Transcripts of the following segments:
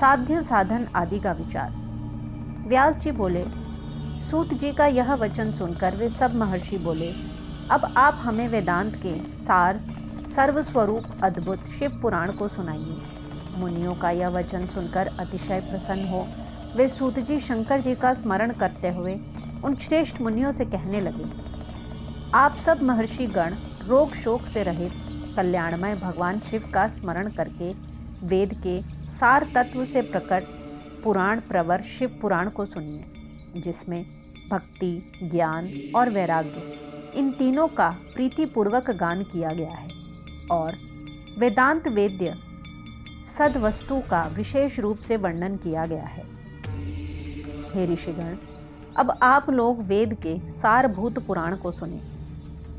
साध्य साधन आदि का विचार। व्यास जी बोले, सूत जी का यह वचन सुनकर वे सब महर्षि बोले, अब आप हमें वेदांत के सार सर्वस्वरूप अद्भुत शिव पुराण को सुनाइए। मुनियों का यह वचन सुनकर अतिशय प्रसन्न हो वे सूत जी शंकर जी का स्मरण करते हुए उन श्रेष्ठ मुनियों से कहने लगे, आप सब महर्षि गण रोग शोक से रहित कल्याणमय भगवान शिव का स्मरण करके वेद के सार तत्व से प्रकट पुराण प्रवर शिव पुराण को सुनिए, जिसमें भक्ति, ज्ञान और वैराग्य इन तीनों का प्रीतिपूर्वक गान किया गया है और वेदांत वेद्य सद्वस्तु का विशेष रूप से वर्णन किया गया है। हे ऋषिगण, अब आप लोग वेद के सारभूत पुराण को सुने।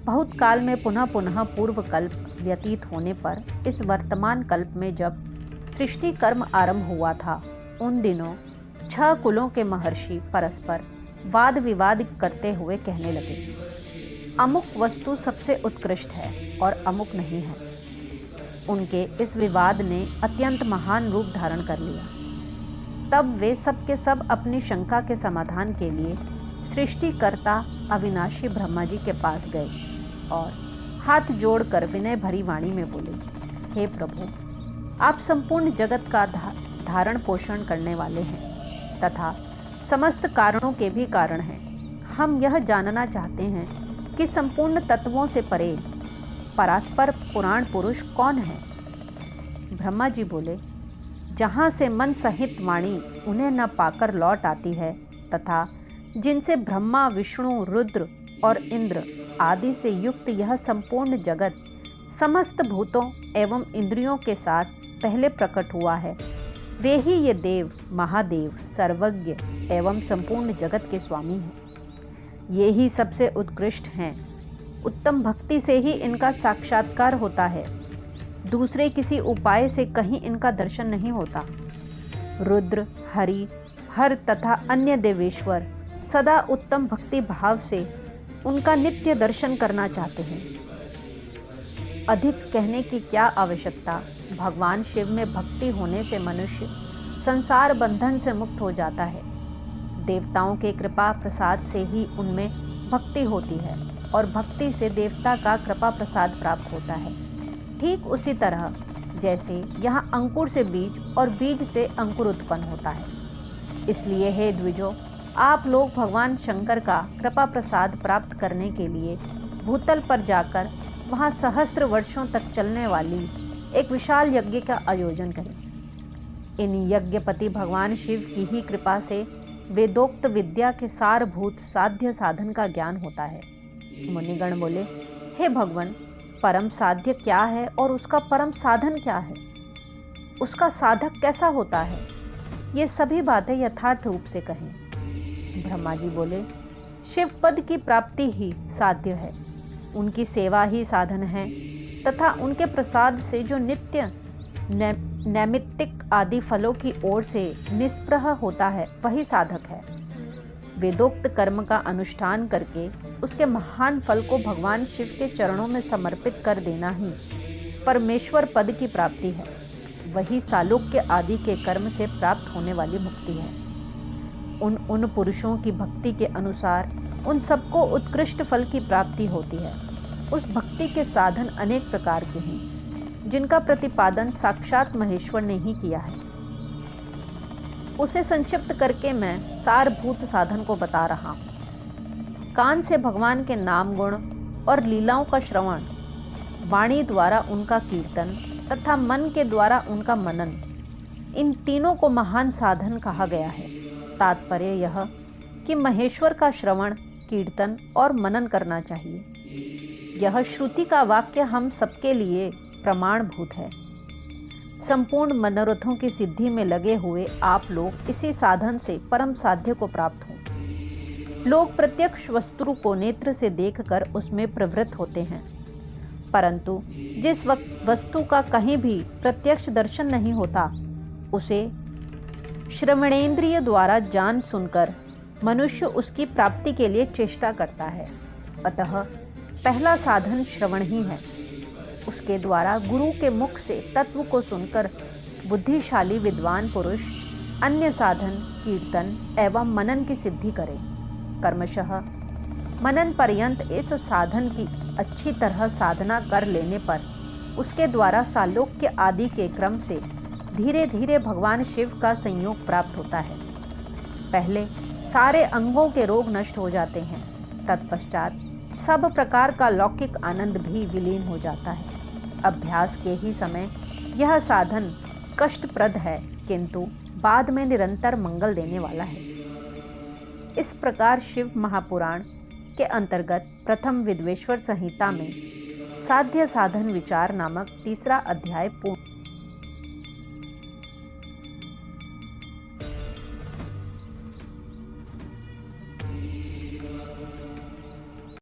बहुत काल में पुनः पुनः पूर्व कल्प व्यतीत होने पर इस वर्तमान कल्प में जब सृष्टि कर्म आरंभ हुआ था, उन दिनों 6 कुलों के महर्षि परस्पर वाद विवाद करते हुए कहने लगे, अमुक वस्तु सबसे उत्कृष्ट है और अमुक नहीं है। उनके इस विवाद ने अत्यंत महान रूप धारण कर लिया। तब वे सब के सब अपनी शंका के समाधान के लिए सृष्टिकर्ता अविनाशी ब्रह्मा जी के पास गए और हाथ जोड़कर विनय भरी वाणी में बोले, हे प्रभु, आप संपूर्ण जगत का धारण पोषण करने वाले हैं तथा समस्त कारणों के भी कारण हैं। हम यह जानना चाहते हैं कि संपूर्ण तत्वों से परे परात्पर पुराण पुरुष कौन है? ब्रह्मा जी बोले, जहाँ से मन सहित वाणी उन्हें न पाकर लौट आती है तथा जिनसे ब्रह्मा, विष्णु, रुद्र और इंद्र आदि से युक्त यह संपूर्ण जगत समस्त भूतों एवं इंद्रियों के साथ पहले प्रकट हुआ है, वे ही ये देव, महादेव, सर्वज्ञ एवं संपूर्ण जगत के स्वामी हैं। ये ही सबसे उत्कृष्ट हैं। उत्तम भक्ति से ही इनका साक्षात्कार होता है, दूसरे किसी उपाय से कहीं इनका दर्शन नहीं होता। रुद्र, हरि, हर तथा अन्य देवेश्वर सदा उत्तम भक्ति भाव से उनका नित्य दर्शन करना चाहते हैं। अधिक कहने की क्या आवश्यकता, भगवान शिव में भक्ति होने से मनुष्य संसार बंधन से मुक्त हो जाता है। देवताओं के कृपा प्रसाद से ही उनमें भक्ति होती है और भक्ति से देवता का कृपा प्रसाद प्राप्त होता है। ठीक उसी तरह जैसे यहाँ अंकुर से बीज और बीज से अंकुर उत्पन्न होता है। इसलिए हे द्विजो, आप लोग भगवान शंकर का कृपा प्रसाद प्राप्त करने के लिए भूतल पर जाकर वहाँ सहस्त्र वर्षों तक चलने वाली एक विशाल यज्ञ का आयोजन करें। इन यज्ञपति भगवान शिव की ही कृपा से वेदोक्त विद्या के सारभूत साध्य साधन का ज्ञान होता है। मुनिगण बोले, हे भगवान, परम साध्य क्या है और उसका परम साधन क्या है? उसका साधक कैसा होता है? ये सभी बातें यथार्थ रूप से कहें। ब्रह्मा जी बोले, शिव पद की प्राप्ति ही साध्य है, उनकी सेवा ही साधन है तथा उनके प्रसाद से जो नित्य नैमित्तिक आदि फलों की ओर से निष्प्रह होता है वही साधक है। वेदोक्त कर्म का अनुष्ठान करके उसके महान फल को भगवान शिव के चरणों में समर्पित कर देना ही परमेश्वर पद की प्राप्ति है। वही सालोक्य आदि के कर्म से प्राप्त होने वाली मुक्ति है। उन पुरुषों की भक्ति के अनुसार उन सबको उत्कृष्ट फल की प्राप्ति होती है। उस भक्ति के साधन अनेक प्रकार के हैं, जिनका प्रतिपादन साक्षात महेश्वर ने ही किया है। उसे संक्षिप्त करके मैं सारभूत साधन को बता रहा हूँ। कान से भगवान के नाम गुण और लीलाओं का श्रवण, वाणी द्वारा उनका कीर्तन तथा मन के द्वारा उनका मनन, इन तीनों को महान साधन कहा गया है। तात्पर्य यह कि महेश्वर का श्रवण, कीर्तन और मनन करना चाहिए। यह श्रुति का वाक्य हम सबके लिए प्रमाणभूत है। संपूर्ण मनोरथों की सिद्धि में लगे हुए आप लोग इसी साधन से परम साध्य को प्राप्त हों। लोग प्रत्यक्ष वस्तु को नेत्र से देखकर उसमें प्रवृत्त होते हैं, परंतु जिस वस्तु का कहीं भी प्रत्यक्ष दर्शन नहीं होता, उसे श्रवणेंद्रिय द्वारा जान सुनकर मनुष्य उसकी प्राप्ति के लिए चेष्टा करता है। अतः पहला साधन श्रवण ही है। उसके द्वारा गुरु के मुख से तत्व को सुनकर बुद्धिशाली विद्वान पुरुष अन्य साधन, कीर्तन एवं मनन की सिद्धि करे। कर्मशः मनन पर्यंत इस साधन की अच्छी तरह साधना कर लेने पर उसके द्वारा सालोक्य आदि के क्रम से धीरे धीरे भगवान शिव का संयोग प्राप्त होता है। पहले सारे अंगों के रोग नष्ट हो जाते हैं, तत्पश्चात सब प्रकार का लौकिक आनंद भी विलीन हो जाता है। अभ्यास के ही समय यह साधन कष्टप्रद है, किंतु बाद में निरंतर मंगल देने वाला है। इस प्रकार शिव महापुराण के अंतर्गत प्रथम विद्वेश्वर संहिता में साध्य साधन विचार नामक तीसरा अध्याय पूर्ण